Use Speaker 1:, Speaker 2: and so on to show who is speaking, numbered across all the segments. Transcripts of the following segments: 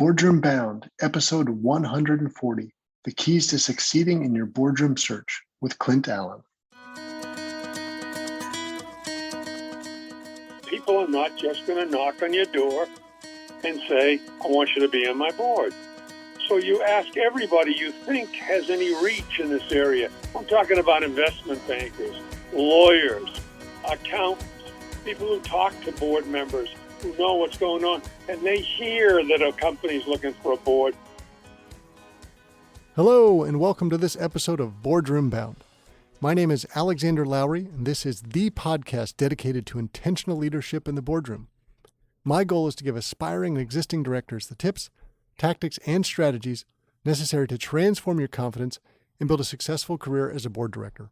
Speaker 1: Boardroom Bound, episode 140, The Keys to Succeeding in Your Boardroom Search with Clint Allen.
Speaker 2: People are not just going to knock on your door and say, I want you to be on my board. So you ask everybody you think has any reach in this area. I'm talking about investment bankers, lawyers, accountants, people who talk to board members, who know what's going on, and they hear that a company's looking for a board.
Speaker 3: Hello, and welcome to this episode of Boardroom Bound. My name is Alexander Lowry, and this is the podcast dedicated to intentional leadership in the boardroom. My goal is to give aspiring and existing directors the tips, tactics, and strategies necessary to transform your confidence and build a successful career as a board director.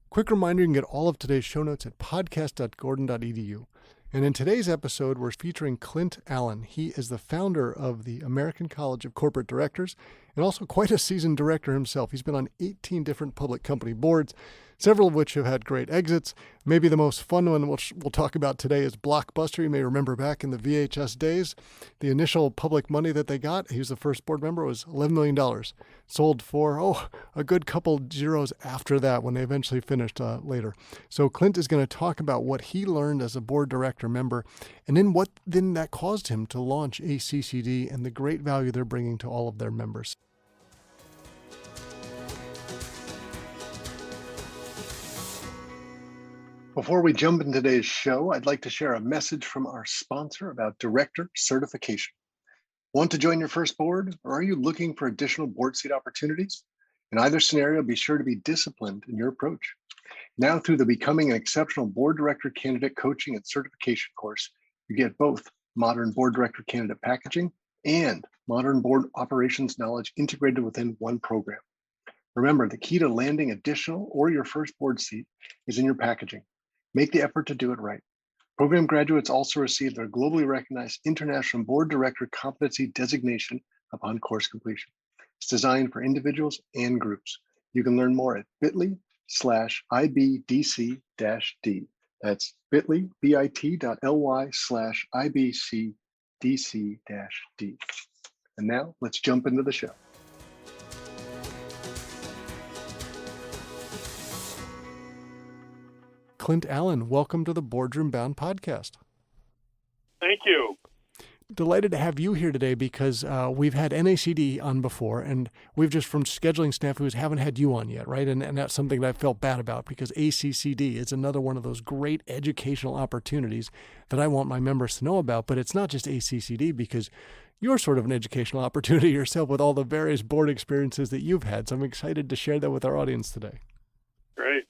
Speaker 3: Quick reminder, you can get all of today's show notes at podcast.gordon.edu. And in today's episode, we're featuring Clint Allen. He is the founder of the American College of Corporate Directors and also quite a seasoned director himself. He's been on 18 different public company boards, several of which have had great exits. Maybe the most fun one which we'll talk about today is Blockbuster. You may remember back in the VHS days, the initial public money that they got, he was the first board member, was $11 million. Sold for, a good couple zeros after that when they eventually finished later. So Clint is going to talk about what he learned as a board director member and then what then that caused him to launch ACCD and the great value they're bringing to all of their members.
Speaker 1: Before we jump into today's show, I'd like to share a message from our sponsor about director certification. Want to join your first board, or are you looking for additional board seat opportunities? In either scenario, be sure to be disciplined in your approach. Now, through the Becoming an Exceptional Board Director Candidate Coaching and Certification course, you get both modern board director candidate packaging and modern board operations knowledge integrated within one program. Remember, the key to landing additional or your first board seat is in your packaging. Make the effort to do it right. Program graduates also receive their globally recognized International Board Director Competency Designation upon course completion. It's designed for individuals and groups. You can learn more at bit.ly/IBDC-D. That's bit.ly, bit.ly/IBCDC-D. And now let's jump into the show.
Speaker 3: Clint Allen, welcome to the Boardroom Bound podcast.
Speaker 2: Thank you.
Speaker 3: Delighted to have you here today because we've had NACD on before, and we've just, from scheduling snafus, haven't had you on yet, right? And that's something that I felt bad about because ACCD is another one of those great educational opportunities that I want my members to know about. But it's not just ACCD because you're sort of an educational opportunity yourself with all the various board experiences that you've had. So I'm excited to share that with our audience today.
Speaker 2: Great.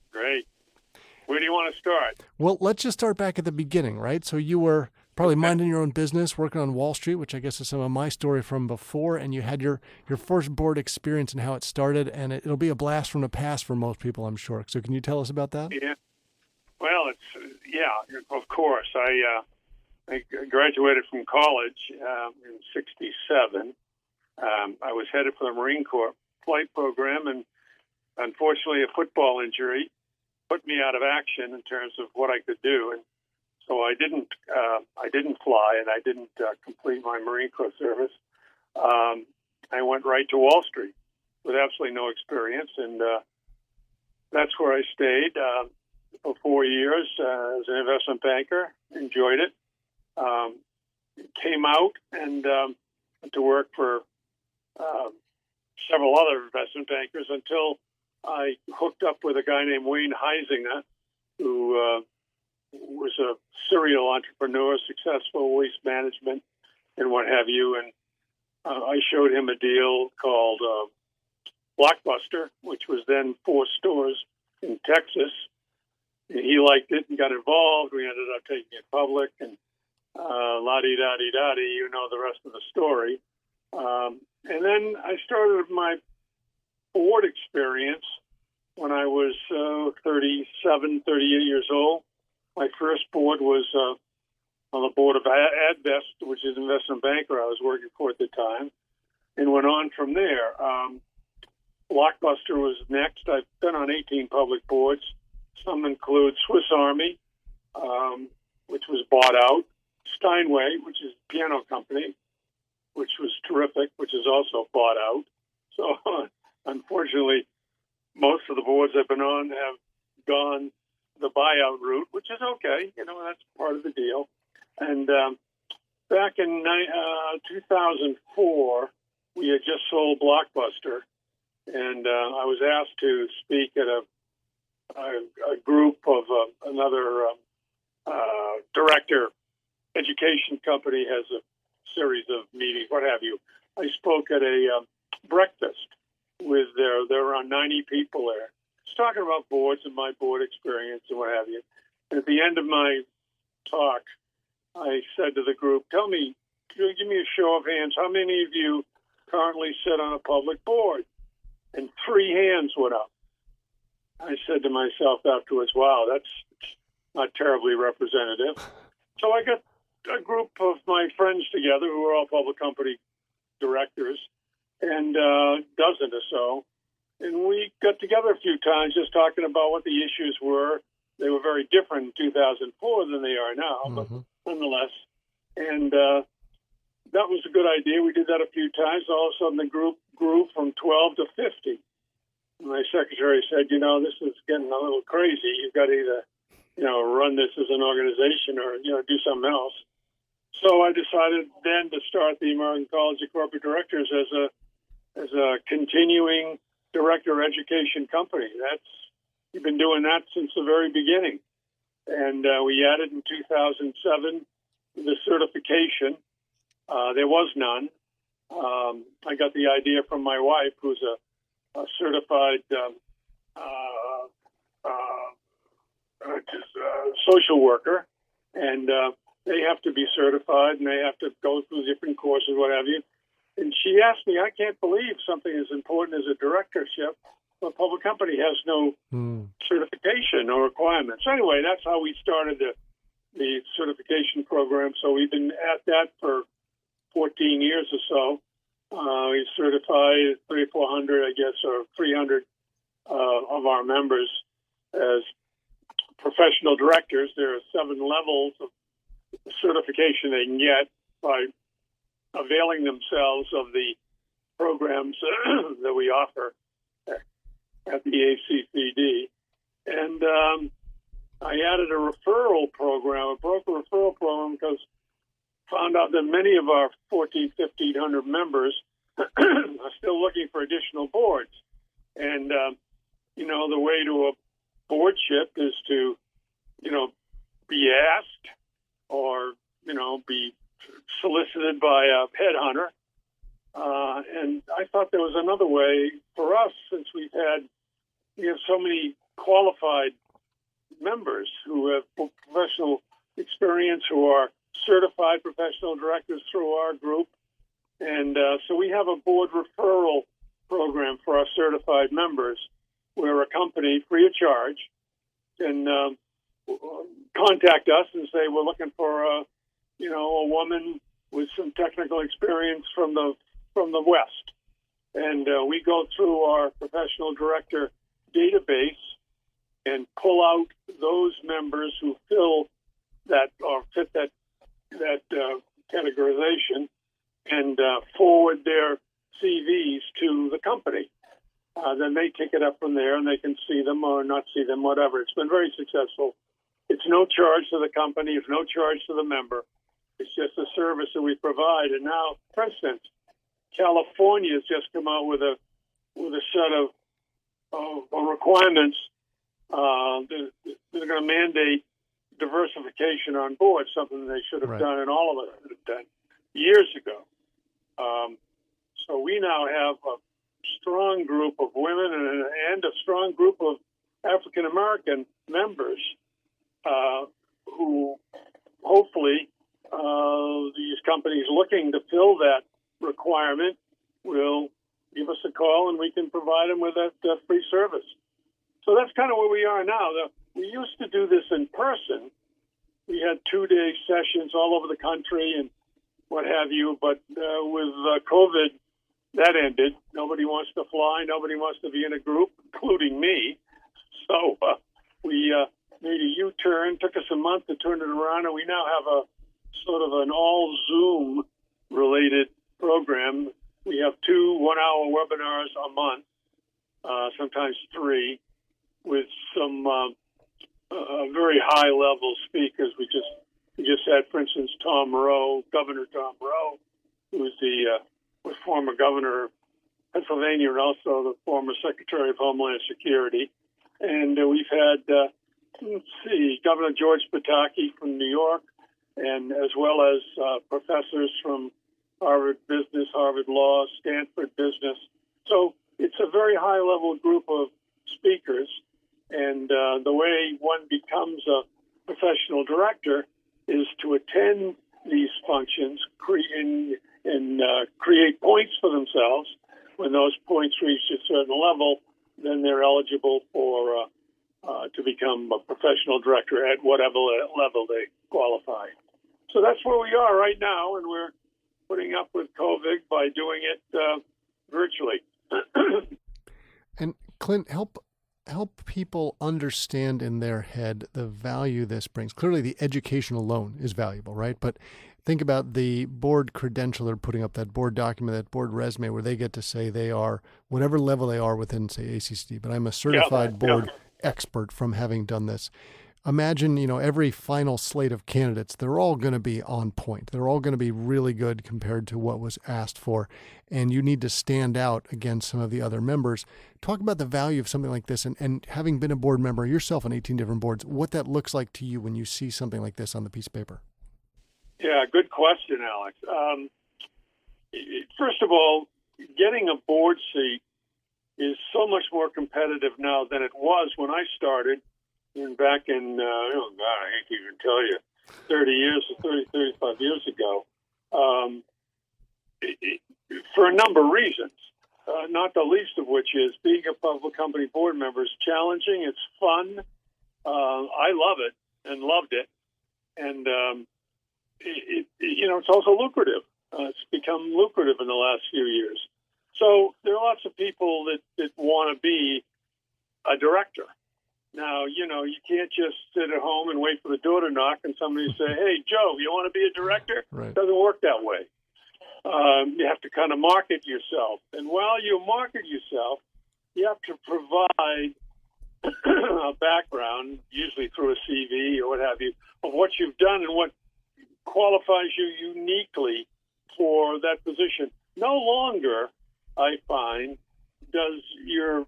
Speaker 2: Where do you want to start?
Speaker 3: Well, let's just start back at the beginning, right? So you were probably minding your own business, working on Wall Street, which I guess is some of my story from before, and you had your first board experience and how it started, and it'll be a blast from the past for most people, I'm sure. So can you tell us about that?
Speaker 2: Yeah. Well, of course. I graduated from college in '67. I was headed for the Marine Corps flight program, and unfortunately a football injury put me out of action in terms of what I could do, and so I didn't fly, and I didn't complete my Marine Corps service. I went right to Wall Street with absolutely no experience, and that's where I stayed for 4 years as an investment banker. Enjoyed it. Came out and went to work for several other investment bankers until I hooked up with a guy named Heisingus, who was a serial entrepreneur, successful waste management and what have you. And I showed him a deal called Blockbuster, which was then 4 stores in Texas. And he liked it and got involved. We ended up taking it public, and la-di-da-di-da-di, you know the rest of the story. And then I started my board experience when I was 38 years old. My first board was on the board of Advest, which is an investment banker I was working for at the time, and went on from there. Blockbuster was next. I've been on 18 public boards. Some include Swiss Army, which was bought out, Steinway, which is a piano company, which was is also bought out. So unfortunately, most of the boards I've been on have gone the buyout route, which is okay. That's part of the deal. And back in 2004, we had just sold Blockbuster, and I was asked to speak at a group of another director education company has a series of meetings, what have you. I spoke at a breakfast with there were around 90 people there. Just talking about boards and my board experience and what have you. And at the end of my talk, I said to the group, give me a show of hands. How many of you currently sit on a public board? And 3 hands went up. I said to myself afterwards, wow, that's not terribly representative. So I got a group of my friends together who are all public company directors, and a dozen or so. And we got together a few times just talking about what the issues were. They were very different in 2004 than they are now, but nonetheless. And that was a good idea. We did that a few times. All of a sudden, the group grew from 12 to 50. And my secretary said, this is getting a little crazy. You've got to either, run this as an organization or, do something else. So I decided then to start the American College of Corporate Directors as a continuing director education company. We've been doing that since the very beginning. And we added in 2007 the certification. There was none. I got the idea from my wife, who's a certified social worker, and they have to be certified, and they have to go through different courses, what have you. And she asked me, I can't believe something as important as a directorship, a public company has no certification or requirements. So anyway, that's how we started the certification program. So we've been at that for 14 years or so. We certified 3,400, I guess, or 300 of our members as professional directors. There are 7 levels of certification they can get by availing themselves of the programs that we offer at the ACCD. And I added a referral program, a broker referral program, because found out that many of our 1,500 members are still looking for additional boards. And, the way to a boardship is to, be asked or, be solicited by a headhunter. And I thought there was another way for us, since we have so many qualified members who have professional experience, who are certified professional directors through our group. And so we have a board referral program for our certified members, where a company, free of charge, can contact us and say, we're looking for a woman with some technical experience from the West. And we go through our professional director database and pull out those members who fill that or fit that categorization, and forward their CVs to the company. Then they take it up from there, and they can see them or not see them, whatever. It's been very successful. It's no charge to the company. It's no charge to the member. It's just a service that we provide. And now, for instance, California has just come out with a set of requirements. They're going to mandate diversification on board, something they should have done, and all of us should have done years ago. So we now have a strong group of women and a strong group of African American members who hopefully these companies looking to fill that requirement will give us a call, and we can provide them with that free service. So that's kind of where we are now. We used to do this in person. We had 2-day sessions all over the country and what have you, but with COVID, that ended. Nobody wants to fly. Nobody wants to be in a group, including me. So we made a U-turn. Took us a month to turn it around, and we now have a sort of an all-Zoom-related program. We have 1-hour webinars a month, sometimes 3, with some very high-level speakers. We just had, for instance, Governor Tom Rowe, who's was former governor of Pennsylvania and also the former Secretary of Homeland Security. And we've had, Governor George Pataki from New York, and as well as professors from Harvard Business, Harvard Law, Stanford Business. So it's a very high-level group of speakers. And the way one becomes a professional director is to attend these functions and create points for themselves. When those points reach a certain level, then they're eligible for to become a professional director at whatever level they qualify. So that's where we are right now, and we're putting up with COVID by doing it virtually.
Speaker 3: And Clint, help people understand in their head the value this brings. Clearly, the education alone is valuable, right? But think about the board credential they're putting up, that board document, that board resume, where they get to say they are whatever level they are within, say, ACCD, but I'm a certified board expert from having done this. Imagine, every final slate of candidates, they're all going to be on point. They're all going to be really good compared to what was asked for. And you need to stand out against some of the other members. Talk about the value of something like this, and having been a board member yourself on 18 different boards, what that looks like to you when you see something like this on the piece of paper.
Speaker 2: Yeah, good question, Alex. First of all, getting a board seat is so much more competitive now than it was when I started back in, I hate to even tell you, 35 years ago, for a number of reasons, not the least of which is being a public company board member is challenging. It's fun. I love it and loved it. And, it's also lucrative. It's become lucrative in the last few years. So there are lots of people that want to be a director. Now, you can't just sit at home and wait for the door to knock and somebody say, hey, Joe, you want to be a director?
Speaker 3: Right.
Speaker 2: It doesn't work that way. You have to kind of market yourself. And while you market yourself, you have to provide a background, usually through a CV or what have you, of what you've done and what qualifies you uniquely for that position. No longer, I find, does your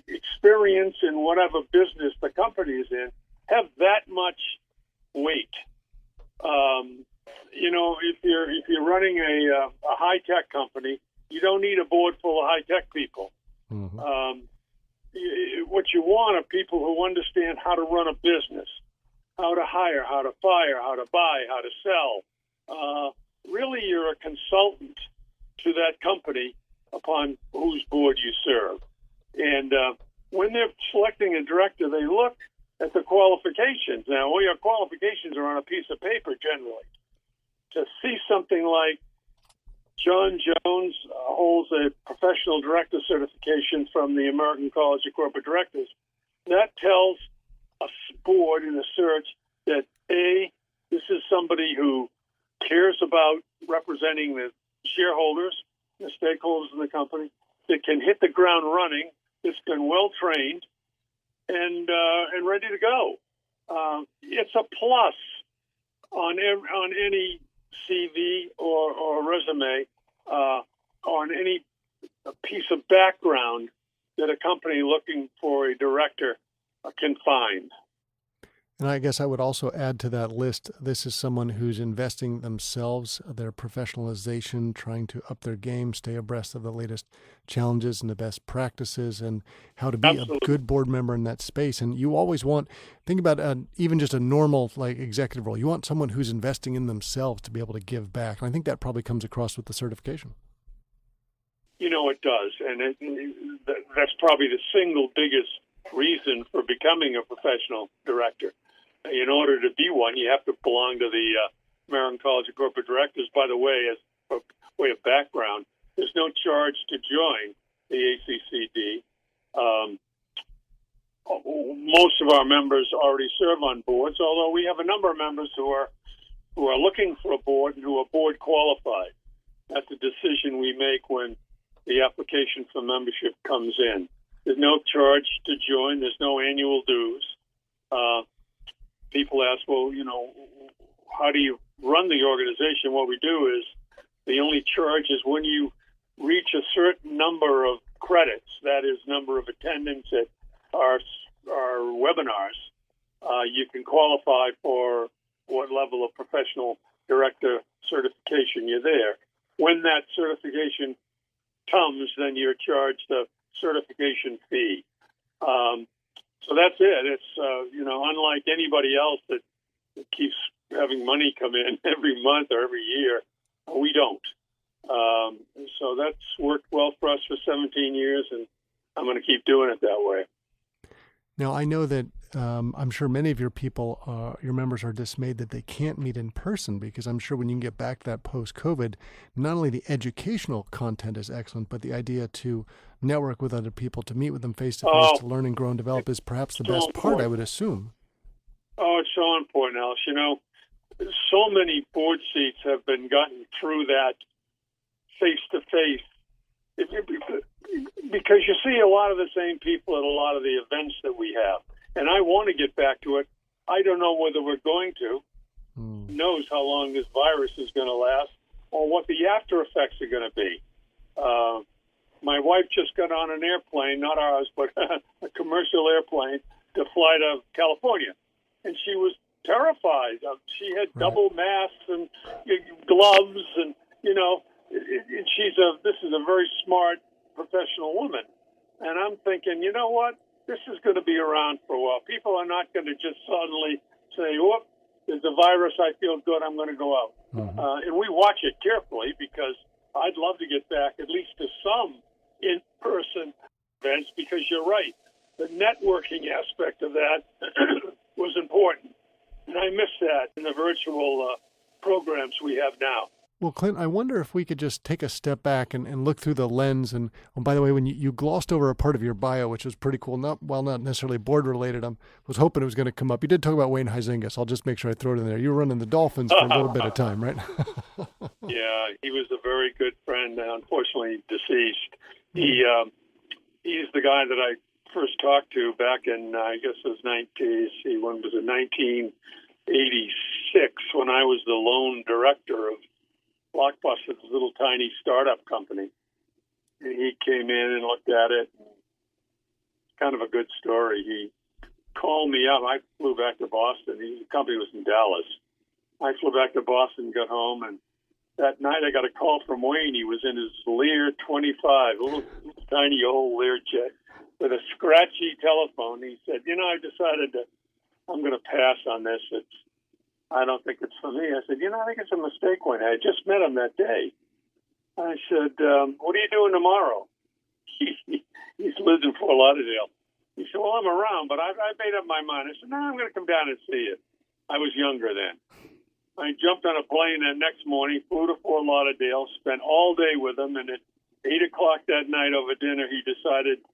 Speaker 2: experience in whatever business the company is in have that much weight. If you're running a high tech company, you don't need a board full of high tech people.
Speaker 3: Mm-hmm.
Speaker 2: What you want are people who understand how to run a business, how to hire, how to fire, how to buy, how to sell. Really, you're a consultant to that company upon whose board you serve. And when they're selecting a director, they look at the qualifications. Now, all your qualifications are on a piece of paper generally. To see something like John Jones holds a professional director certification from the American College of Corporate Directors, that tells a board in a search that, A, this is somebody who cares about representing the shareholders, the stakeholders in the company, that can hit the ground running, that's been well trained, and ready to go. It's a plus on any CV or resume, on any piece of background that a company looking for a director can find.
Speaker 3: And I guess I would also add to that list, this is someone who's investing themselves, their professionalization, trying to up their game, stay abreast of the latest challenges and the best practices and how to be a good board member in that space. And you always think about even just a normal executive role. You want someone who's investing in themselves to be able to give back. And I think that probably comes across with the certification.
Speaker 2: It does. And that's probably the single biggest reason for becoming a professional director. In order to be one, you have to belong to the American College of Corporate Directors. By the way, as a way of background, there's no charge to join the ACCD. Most of our members already serve on boards, although we have a number of members who are looking for a board and who are board qualified. That's a decision we make when the application for membership comes in. There's no charge to join. There's no annual dues. People ask, well, how do you run the organization? What we do is the only charge is when you reach a certain number of credits, that is, number of attendance at our webinars, you can qualify for what level of professional director certification you're there. When that certification comes, then you're charged a certification fee. So that's it. It's, unlike anybody else that keeps having money come in every month or every year, we don't. So that's worked well for us for 17 years, and I'm going to keep doing it that way.
Speaker 3: Now, I know that I'm sure many of your people, your members, are dismayed that they can't meet in person, because I'm sure when you can get back to that post-COVID, not only the educational content is excellent, but the idea to network with other people, to meet with them face-to-face, to learn and grow and develop is perhaps the best part, I would assume.
Speaker 2: Oh, it's so important, Alice. So many board seats have been gotten through that face-to-face, because you see a lot of the same people at a lot of the events that we have. And I want to get back to it. I don't know whether we're going to. Who knows how long this virus is going to last or what the after effects are going to be. My wife just got on an airplane, not ours, but a commercial airplane, to fly to California. And she was terrified. She had double masks and gloves, and, this is a very smart professional woman. And I'm thinking, you know what? This is going to be around for a while. People are not going to just suddenly say, whoop, there's a virus, I feel good, I'm going to go out. And we watch it carefully, because I'd love to get back at least to some in-person events, because you're right. The networking aspect of that was important. And I miss that in the virtual programs we have now.
Speaker 3: Well, Clint, I wonder if we could just take a step back and look through the lens. And by the way, when you glossed over a part of your bio, which was pretty cool, not necessarily board related, I was hoping it was going to come up. You did talk about Wayne Heisingus. I'll just make sure I throw it in there. You were running the Dolphins for a little bit of time, right?
Speaker 2: Yeah, he was a very good friend, unfortunately deceased. He's the guy that I first talked to back in, I guess it was 1986, when I was the lone director of Blockbuster, this little tiny startup company. And he came in and looked at it. Kind of a good story. He called me up. I flew back to Boston. The company was in Dallas. I flew back to Boston, got home, and that night I got a call from Wayne. He was in his Lear 25, a little tiny old Lear jet with a scratchy telephone. He said, I decided that I'm going to pass on this. I don't think it's for me. I said, I think it's a mistake, Wayne. I just met him that day. I said, what are you doing tomorrow? He's lived in Fort Lauderdale. He said, well, I'm around, but I made up my mind. I said, no, I'm going to come down and see you. I was younger then. I jumped on a plane that next morning, flew to Fort Lauderdale, spent all day with him, and at 8 o'clock that night over dinner, he decided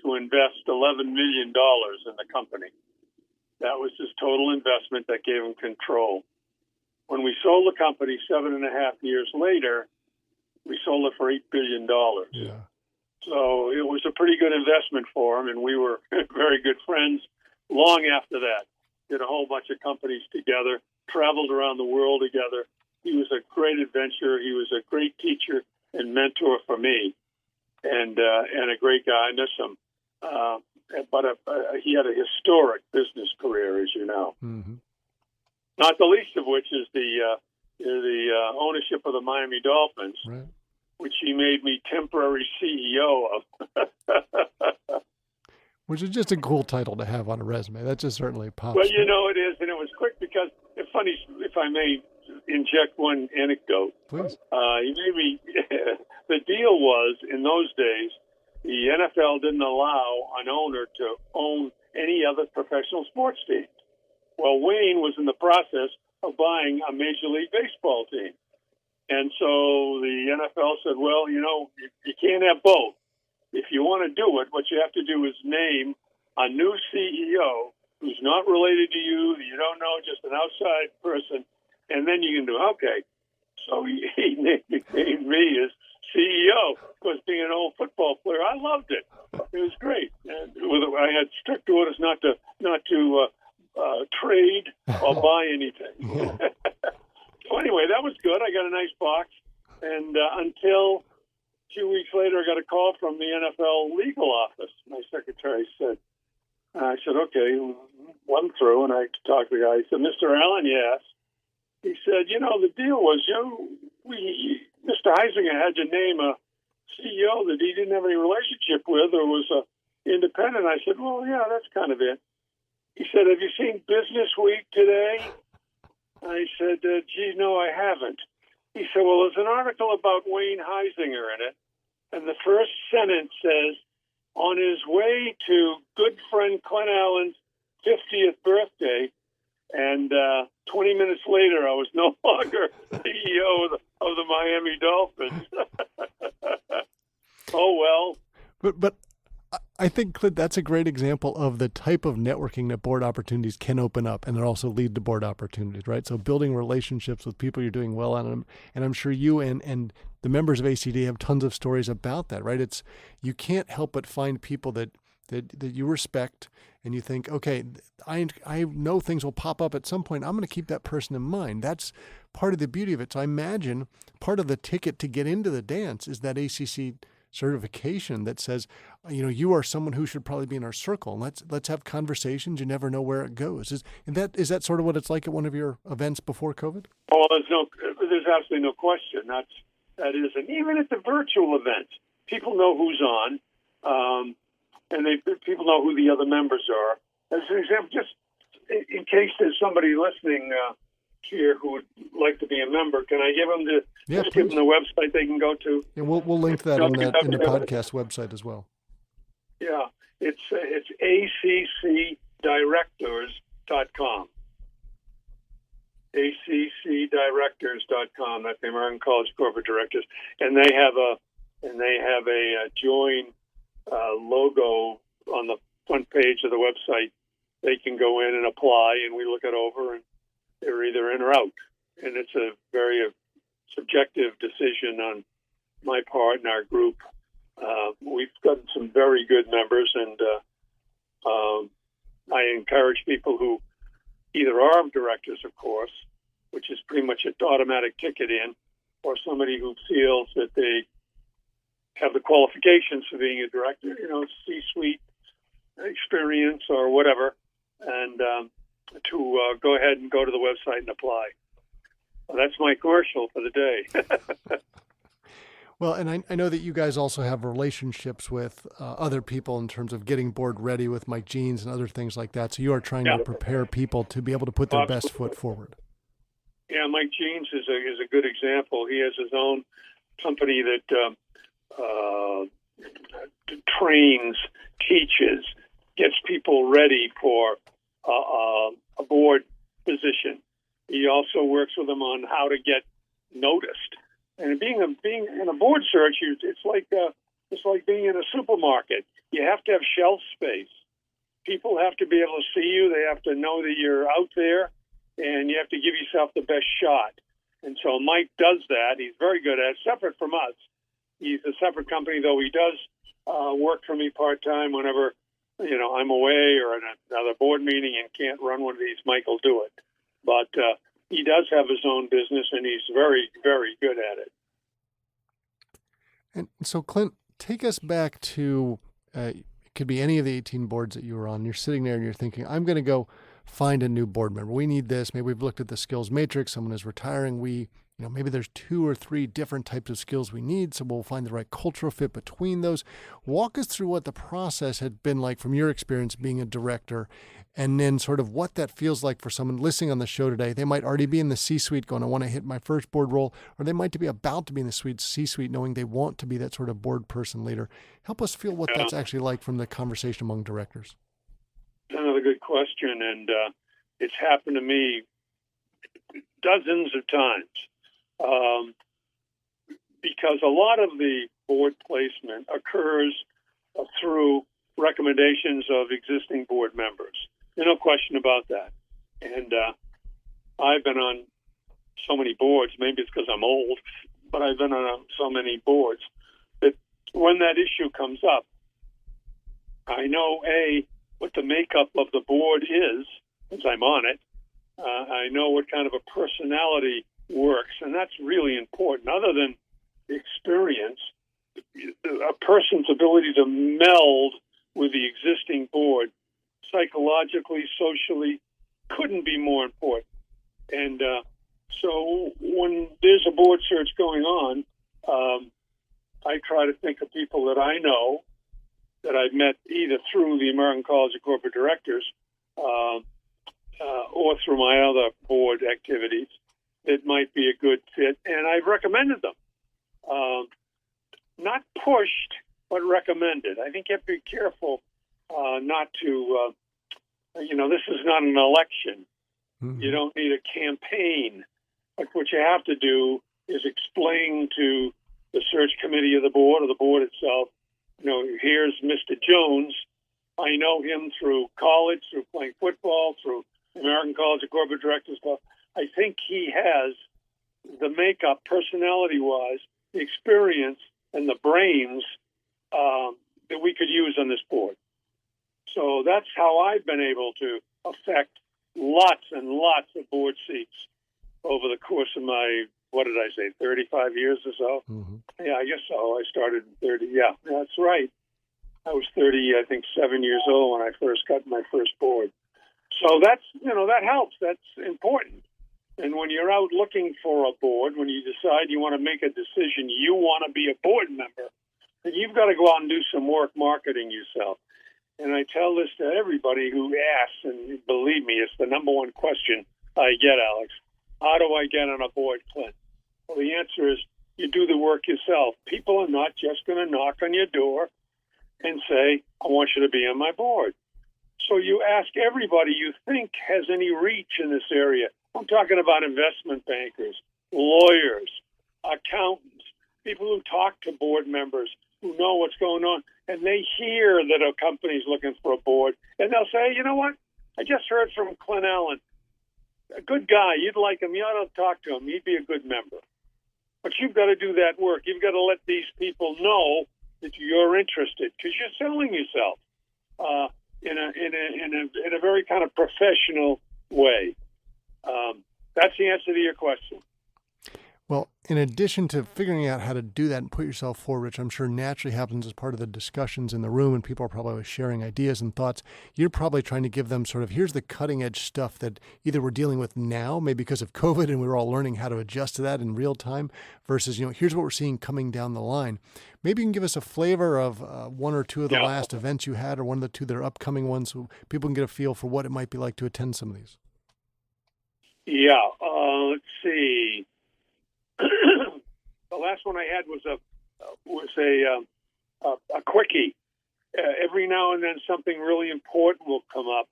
Speaker 2: to invest $11 million in the company. That was his total investment that gave him control. When we sold the company 7.5 years later, we sold it for $8 billion.
Speaker 3: Yeah.
Speaker 2: So it was a pretty good investment for him, and we were very good friends long after that. Did a whole bunch of companies together, traveled around the world together. He was a great adventurer. He was a great teacher and mentor for me, and a great guy. I miss him. But he had a historic business career, as you know.
Speaker 3: Mm-hmm.
Speaker 2: Not the least of which is the ownership of the Miami Dolphins,
Speaker 3: right,
Speaker 2: which he made me temporary CEO of.
Speaker 3: Which is just a cool title to have on a resume. That just certainly pops.
Speaker 2: Well, it is, and it was quick because it's funny, if I may inject one anecdote.
Speaker 3: Please.
Speaker 2: He made me. The deal was, in those days, the NFL didn't allow an owner to own any other professional sports team. Well, Wayne was in the process of buying a Major League Baseball team. And so the NFL said, well, you can't have both. If you want to do it, what you have to do is name a new CEO who's not related to you, you don't know, just an outside person, and then you can do, okay. So he named me as CEO. Of course, being an old football player, I loved it. It was great. And I had strict orders not to trade or buy anything. So anyway, that was good. I got a nice box, and until 2 weeks later, I got a call from the NFL legal office. My secretary said, I said, okay, went through, and I talked to the guy. He said, Mr. Allen, yes. He said, the deal was, Mr. Heisinger had to name a CEO that he didn't have any relationship with or was independent. I said, well, yeah, that's kind of it. He said, have you seen Business Week today? I said, gee, no, I haven't. He said, well, there's an article about Wayne Heisinger in it, and the first sentence says, on his way to good friend Clint Allen's 50th birthday, and 20 minutes later, I was no longer CEO of the Miami Dolphins. Oh, well.
Speaker 3: But I think, Clint, that's a great example of the type of networking that board opportunities can open up, and it also lead to board opportunities, right? So building relationships with people you're doing well on, and I'm sure you and the members of ACD have tons of stories about that, right? You can't help but find people that you respect, and you think, okay, I know things will pop up at some point. I'm going to keep that person in mind. That's part of the beauty of it. So I imagine part of the ticket to get into the dance is that ACC certification that says, you are someone who should probably be in our circle. Let's have conversations. You never know where it goes. Is that sort of what it's like at one of your events before COVID?
Speaker 2: Oh, there's absolutely no question. That is, and even at the virtual events, people know who's on, and people know who the other members are. As an example, just in case there's somebody listening here who would like to be a member, can I give them give them the website they can go to?
Speaker 3: Yeah, we'll link that in the podcast website as well.
Speaker 2: Yeah, it's accdirectors.com. accdirectors.com. That's the American College of Corporate Directors, and they have a join logo on the front page of the website. They can go in and apply, and we look it over, and they're either in or out. And it's a very subjective decision on my part and our group. We've gotten some very good members, and I encourage people who either are directors, of course, which is pretty much an automatic ticket in, or somebody who feels that they have the qualifications for being a director, C-suite experience or whatever, and to go ahead and go to the website and apply. Well, that's my commercial for the day.
Speaker 3: Well, and I know that you guys also have relationships with other people in terms of getting board ready with Mike Jeans and other things like that. So you are trying to prepare people to be able to put their best foot forward.
Speaker 2: Yeah, Mike Jeans is a good example. He has his own company that trains, teaches, gets people ready for a board position. He also works with them on how to get noticed. And being in a board search, it's like being in a supermarket. You have to have shelf space. People have to be able to see you. They have to know that you're out there, and you have to give yourself the best shot. And so Mike does that. He's very good at it, separate from us. He's a separate company, though he does work for me part-time whenever, I'm away or in another board meeting and can't run one of these. Mike will do it. But he does have his own business, and he's very, very good at it.
Speaker 3: And so, Clint, take us back to, it could be any of the 18 boards that you were on. You're sitting there and you're thinking, I'm going to go find a new board member. We need this. Maybe we've looked at the skills matrix. Someone is retiring. Maybe there's 2 or 3 different types of skills we need. So we'll find the right cultural fit between those. Walk us through what the process had been like from your experience being a director, and then sort of what that feels like for someone listening on the show today. They might already be in the C-suite going, I want to hit my first board role, or they might be about to be in the C-suite knowing they want to be that sort of board person leader. Help us feel what that's actually like from the conversation among directors.
Speaker 2: Another good question, and it's happened to me dozens of times. Because a lot of the board placement occurs through recommendations of existing board members. There's no question about that. And I've been on so many boards, maybe it's because I'm old, but I've been on so many boards that when that issue comes up, I know, what the makeup of the board is, since I'm on it. I know what kind of a personality works, and that's really important. Other than experience, a person's ability to meld with the existing board, psychologically, socially, couldn't be more important. And so when there's a board search going on, I try to think of people that I know, that I've met either through the American College of Corporate Directors or through my other board activities that might be a good fit, and I've recommended them. Not pushed, but recommended. I think you have to be careful not to, this is not an election. Mm-hmm. You don't need a campaign. But what you have to do is explain to the search committee of the board or the board itself, here's Mr. Jones. I know him through college, through playing football, through the American College of Corporate Directors stuff. I think he has the makeup, personality-wise, the experience, and the brains that we could use on this board. So that's how I've been able to affect lots and lots of board seats over the course of my, 35 years or so? Mm-hmm. Yeah, I guess so. I started in 30. Yeah, that's right. I was 7 years old when I first got my first board. So that's, that helps. That's important. And when you're out looking for a board, when you decide you want to make a decision, you want to be a board member, then you've got to go out and do some work marketing yourself. And I tell this to everybody who asks, and believe me, it's the number one question I get, Alex. How do I get on a board, Clint? Well, the answer is you do the work yourself. People are not just going to knock on your door and say, I want you to be on my board. So you ask everybody you think has any reach in this area. I'm talking about investment bankers, lawyers, accountants, people who talk to board members, who know what's going on, and they hear that a company's looking for a board, and they'll say, you know what? I just heard from Clint Allen. A good guy. You'd like him. You ought to talk to him. He'd be a good member. But you've got to do that work. You've got to let these people know that you're interested, because you're selling yourself in a very kind of professional way. That's the answer to your question.
Speaker 3: Well, in addition to figuring out how to do that and put yourself forward, which I'm sure naturally happens as part of the discussions in the room, and people are probably sharing ideas and thoughts, you're probably trying to give them sort of, here's the cutting edge stuff that either we're dealing with now, maybe because of COVID and we're all learning how to adjust to that in real time, versus, here's what we're seeing coming down the line. Maybe you can give us a flavor of one or two of the last events you had, or one of the two that are upcoming ones, so people can get a feel for what it might be like to attend some of these.
Speaker 2: Yeah, let's see. The last one I had was a quickie. Every now and then something really important will come up,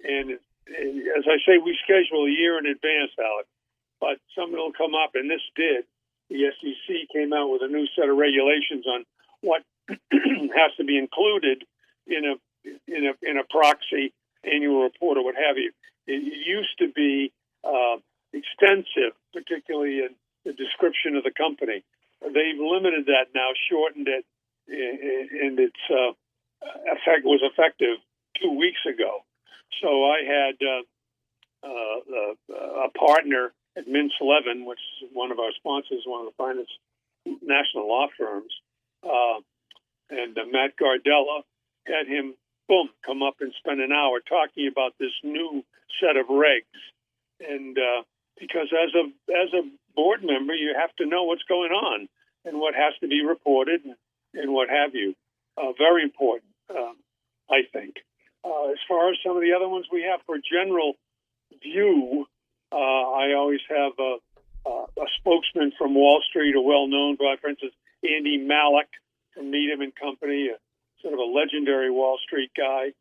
Speaker 2: and as I say, we schedule a year in advance, Alex. But something will come up, and this did. The SEC came out with a new set of regulations on what has to be included in a proxy annual report or what have you. It used to be extensive, particularly in the description of the company. They've limited that now, shortened it, and its effect was effective 2 weeks ago. So I had a partner at Mintz Levin, which is one of our sponsors, one of the finest national law firms, and Matt Gardella, had him, come up and spend an hour talking about this new set of regs. And because as a board member, you have to know what's going on and what has to be reported and what have you. Very important, I think. As far as some of the other ones we have for general view, I always have a spokesman from Wall Street, a well-known guy, for instance, Andy Malik from Needham and Company, sort of a legendary Wall Street guy.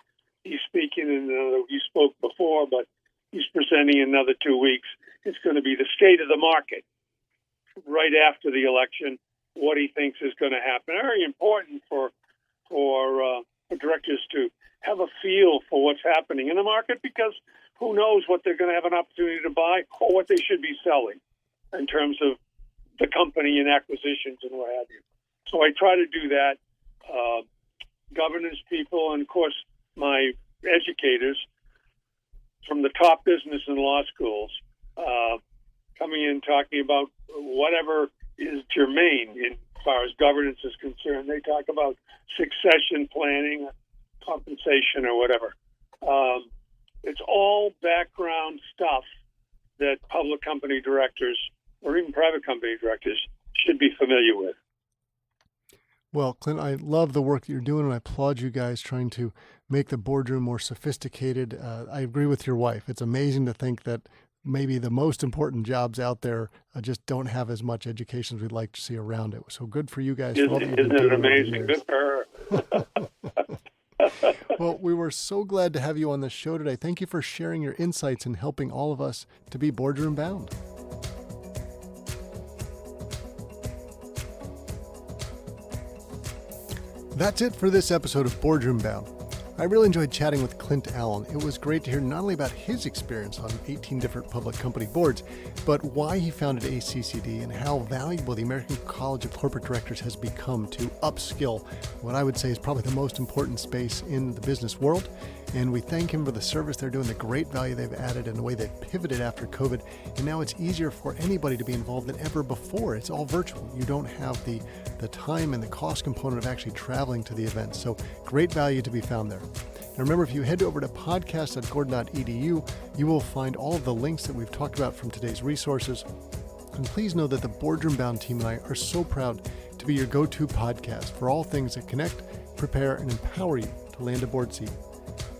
Speaker 2: He's speaking, and you spoke before, but he's presenting another 2 weeks. It's going to be the state of the market right after the election, what he thinks is going to happen. Very important for directors to have a feel for what's happening in the market, because who knows what they're going to have an opportunity to buy or what they should be selling in terms of the company and acquisitions and what have you. So I try to do that. Governance people, and of course my educators from the top business and law schools, coming in talking about whatever is germane as far as governance is concerned. They talk about succession planning, compensation, or whatever. It's all background stuff that public company directors or even private company directors should be familiar with.
Speaker 3: Well, Clint, I love the work that you're doing, and I applaud you guys trying to make the boardroom more sophisticated. I agree with your wife. It's amazing to think that maybe the most important jobs out there just don't have as much education as we'd like to see around it. So good for you guys.
Speaker 2: Isn't it amazing? Good for her.
Speaker 3: Well, we were so glad to have you on the show today. Thank you for sharing your insights and helping all of us to be boardroom bound. That's it for this episode of Boardroom Bound. I really enjoyed chatting with Clint Allen. It was great to hear not only about his experience on 18 different public company boards, but why he founded ACCD and how valuable the American College of Corporate Directors has become to upskill what I would say is probably the most important space in the business world. And we thank him for the service they're doing, the great value they've added, and the way they've pivoted after COVID. And now it's easier for anybody to be involved than ever before. It's all virtual. You don't have the time and the cost component of actually traveling to the event. So great value to be found there. And remember, if you head over to podcast.gordon.edu, you will find all of the links that we've talked about from today's resources. And please know that the Boardroom Bound team and I are so proud to be your go-to podcast for all things that connect, prepare, and empower you to land a board seat.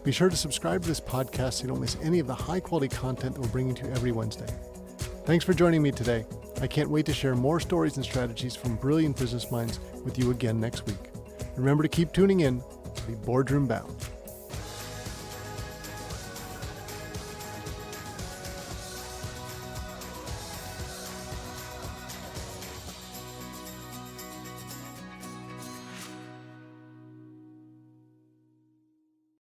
Speaker 3: Be sure to subscribe to this podcast so you don't miss any of the high-quality content that we're bringing to you every Wednesday. Thanks for joining me today. I can't wait to share more stories and strategies from brilliant business minds with you again next week. Remember to keep tuning in to be Boardroom Bound.